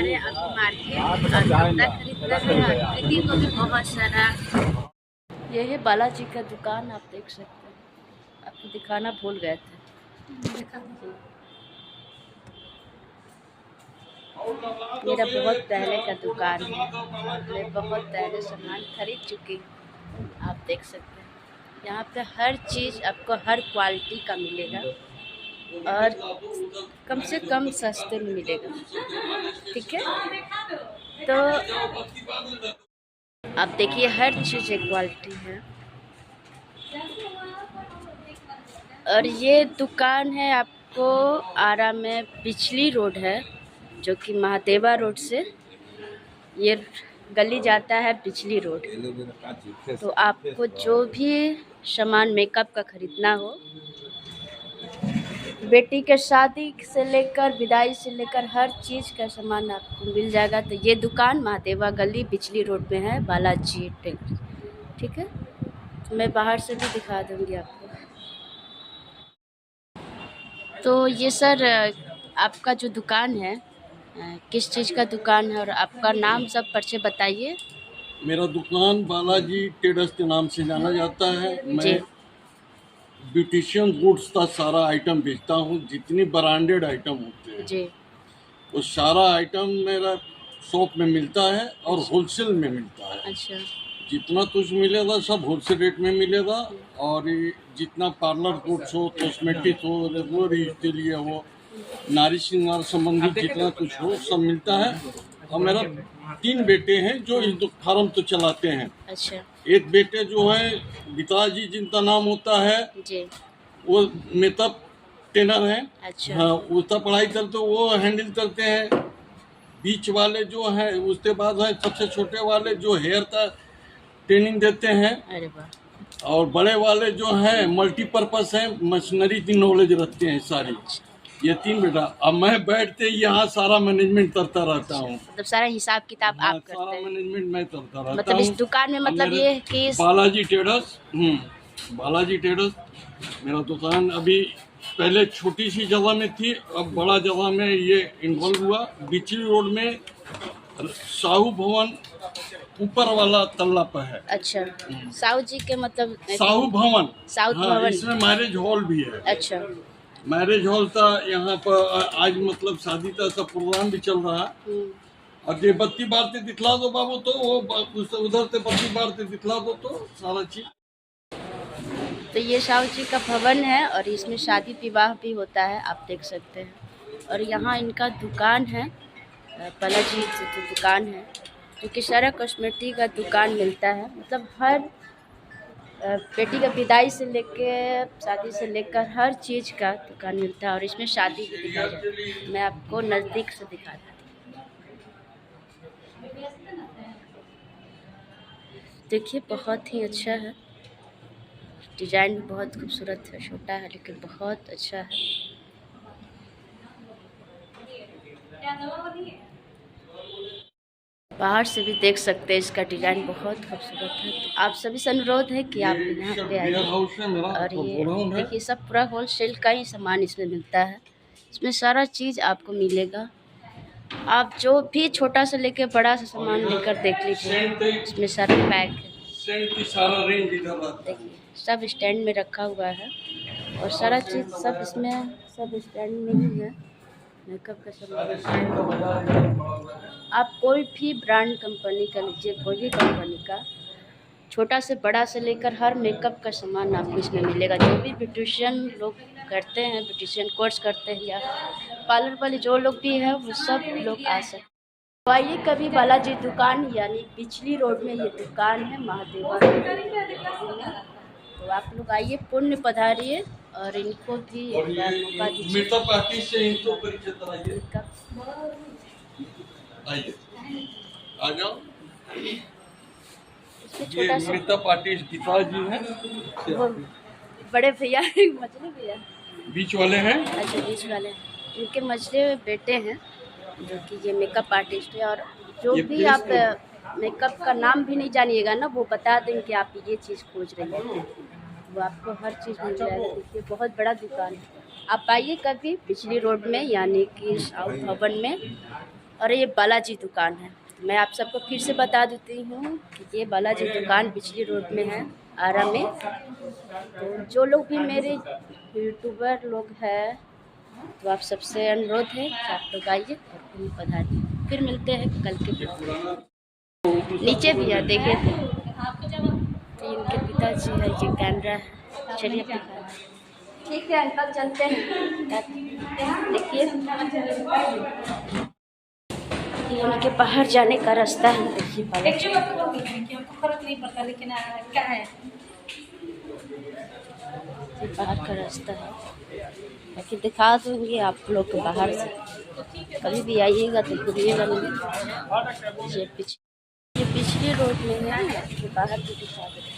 रहे हैं अभी मार्केट और कपड़ा खरीद रहे हैं और कृति को भी बहुत सारा। ये है बालाजी का दुकान, आप देख सकते हैं, आपको दिखाना भूल गए थे। मेरा बहुत पहले का दुकान है, मैं बहुत पहले सामान खरीद चुकी हूँ। आप देख सकते हैं यहाँ पे हर चीज़ आपको हर क्वालिटी का मिलेगा और कम से कम सस्ते में मिलेगा। ठीक है, तो आप देखिए हर चीज़ एक क्वालिटी है। और ये दुकान है आपको आरा में पिछली रोड है, जो कि महादेवा रोड से ये गली जाता है पिछली रोड। तो आपको जो भी सामान मेकअप का खरीदना हो, बेटी के शादी से लेकर विदाई से लेकर हर चीज़ का सामान आपको मिल जाएगा। तो ये दुकान महादेवा गली पिछली रोड में है, बालाजी टेलर। ठीक है, तो मैं बाहर से भी दिखा दूँगी आपको। तो ये सर आपका जो दुकान है किस चीज़ का दुकान है और आपका नाम सब परिचय बताइए। मेरा दुकान बालाजी ट्रेडर्स के नाम से जाना जाता है। मैं ब्यूटिशियन गुड्स का सारा आइटम बेचता हूँ, जितनी ब्रांडेड आइटम होते हैं जी, वो सारा आइटम मेरा शॉप में मिलता है और होलसेल में मिलता है। अच्छा, जितना कुछ मिलेगा सब होलसेल रेट में मिलेगा। और ये जितना पार्लर गुड्स हो, कॉस्मेटिक हो, रेगुलर यूज के लिए हो, नारी श्रृंगार संबंधी जितना कुछ हो सब मिलता है। और मेरा 3 बेटे हैं जो इस फार्म तो चलाते हैं। अच्छा, एक बेटे जो है विकास जी, जिनका नाम होता है जी, वो मेकअप ट्रेनर हैं। अच्छा, हाँ, उसका पढ़ाई करते वो हैंडल करते हैं। बीच वाले जो हैं, उसके बाद है सबसे छोटे वाले जो हेयर का ट्रेनिंग देते हैं। अरे वाह, और बड़े वाले जो हैं मल्टीपर्पज हैं, मशीनरी की नॉलेज रखते हैं सारी। ये 3 बेटा। अब मैं बैठते यहाँ सारा मैनेजमेंट करता रहता हूँ। मतलब सारा हिसाब किताब आप करते सारा हैं। मैनेजमेंट मैं करता रहता हूँ। मतलब इस दुकान में मतलब ये है कि बालाजी ट्रेडर्स, बालाजी ट्रेडर्स मेरा दुकान अभी पहले छोटी सी जगह में थी, अब बड़ा जगह में ये इन्वॉल्व हुआ। बिचली रोड में साहू भवन ऊपर वाला तल्ला पर है। अच्छा, साहू जी के मतलब साहू भवन। साउथ हाँ, भवन। इसमें मैरिज हॉल भी है। अच्छा, मैरिज हॉल था यहाँ पर। आज मतलब शादी का सब प्रोग्राम भी चल रहा है। और ये बत्ती बारते दिखला दो बाबू, तो वो उधर से बत्ती बारते दिखला दो तो सारा चीज। तो ये साहू जी का भवन है और इसमें शादी विवाह भी होता है, आप देख सकते हैं। और यहाँ इनका दुकान है, बालाजी दुकान है, जो कि सारा कॉस्मेटिक का दुकान मिलता है। मतलब हर बेटी का विदाई से लेके शादी से लेकर हर चीज़ का दुकान मिलता है। और इसमें शादी भी दिखाई जाती है, मैं आपको नज़दीक से दिखाता हूँ। देखिए बहुत ही अच्छा है, डिज़ाइन भी बहुत खूबसूरत है, छोटा है लेकिन बहुत अच्छा है। बाहर से भी देख सकते हैं, इसका डिज़ाइन बहुत खूबसूरत है। तो आप सभी से अनुरोध है कि आप यहाँ पे आइए। और ये देखिए सब पूरा होलसेल का ही सामान इसमें मिलता है। इसमें सारा चीज़ आपको मिलेगा, आप जो भी छोटा से लेके बड़ा सा सामान लेकर देख लीजिए, इसमें सारा पैक है। देखिए सब स्टैंड में रखा हुआ है और सारा चीज़ सब इसमें सब स्टैंड में ही है। मेकअप का सामान आप कोई भी ब्रांड कंपनी का लीजिए, कोई भी कंपनी का, छोटा से बड़ा से लेकर हर मेकअप का सामान आपको इसमें मिलेगा। जो भी ब्यूटिशियन लोग करते हैं, ब्यूटिशियन कोर्स करते हैं या पार्लर वाले जो लोग भी हैं, वो सब लोग आ सकते हैं। तो आइए कभी बालाजी दुकान, यानी पिछली रोड में ये दुकान है महादेवा। तो आप लोग आइए, पुण्य पधारिए और इनको भी एक बार मौका दीजिए। आ जाओ। छोटा सा मेकअप आर्टिस्ट गीता जी हैं, वो बड़े भैया मछली भैया बीच वाले हैं। अच्छा, बीच वाले हैं, इनके मछली बेटे हैं जो कि ये मेकअप आर्टिस्ट है। और जो भी आप मेकअप का नाम भी नहीं जानिएगा ना, वो बता देंगे कि आप ये चीज़ खोज रहे हैं, वो आपको हर चीज़ मिल जाएगी। देखिए बहुत बड़ा दुकान है, आप आइए कभी पिछली रोड में, यानी कि साउथ भवन में। और ये बालाजी दुकान है। मैं आप सबको फिर से बता देती हूँ कि ये बालाजी दुकान बिजली रोड में है, आरा में। तो जो लोग भी मेरे यूट्यूबर लोग हैं तो आप सबसे अनुरोध है कि आप लोग आइए और फिर पधारिए। फिर मिलते हैं कल के ब्लॉग। नीचे भी है, देखिए तो इनके पिताजी है, ये कैमरा है। चलिए ठीक है अंकल, चलते हैं। देखिए ये उनके बाहर जाने का रास्ता है। देखिए हमको फर्क नहीं पड़ता, लेकिन क्या है ये बाहर का रास्ता है, बाकी दिखा दूँगी आप लोग को बाहर से। कभी भी आइएगा तो घूमिएगा नहीं। ये पिछली रोड में है, ये बाहर भी दिखा दूँगी।